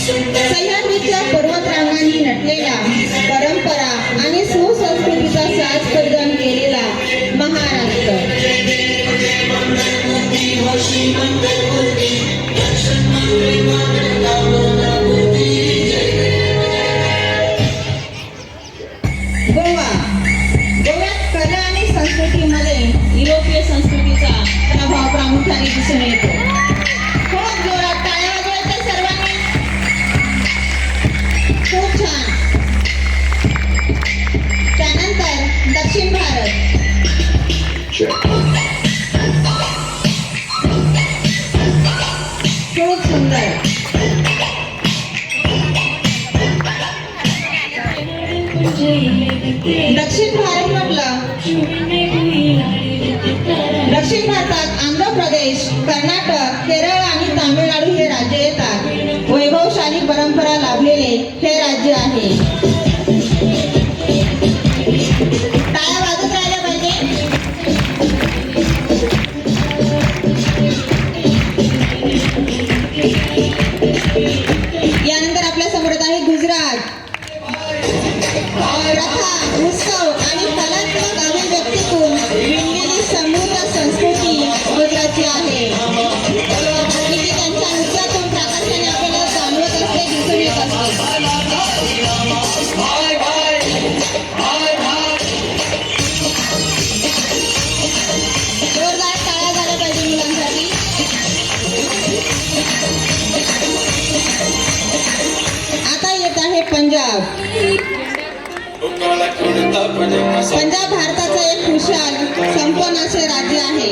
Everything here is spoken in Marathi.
सह्याद्रीच्या पर्वतरांगांनी नटलेला, परंपरा आणि सुसंस्कृतीचा साज परिधान केलेला महाराष्ट्र. गोवा. गोव्यात कला आणि संस्कृतीमध्ये युरोपीय संस्कृतीचा प्रभाव प्रामुख्याने दिसून येतो. खूप जोरात टाळ्या वाजवायच्या सर्वांनी. खूप छान. त्यानंतर दक्षिण भारत. खूप सुंदर. दक्षिण भारत म्हटलं. दक्षिण भारतात आंध्र प्रदेश, कर्नाटक, केरळ आणि तामिळनाडू हे राज्य येतात. वैभवशाली परंपरा लाभलेले हे राज्य आहे. टाळ्या वाजत राहिल्या पाहिजे. यानंतर आपल्या समोर आहे गुजरात. प्रथा, उत्सव आणि कलात्मक अभिव्यक्तीतून विणलेली समृद्ध संस्कृती गुजरातची आहे. की त्यांच्या नृत्यातून प्रामुख्याने आपल्याला जाणवत असते, दिसून येत असते. जोरदार टाळ्या झाल्या पाहिजे मुलांसाठी. आता येत आहे पंजाब. पंजाब भारताचे एक खुशाल संपन्न असे राज्य आहे.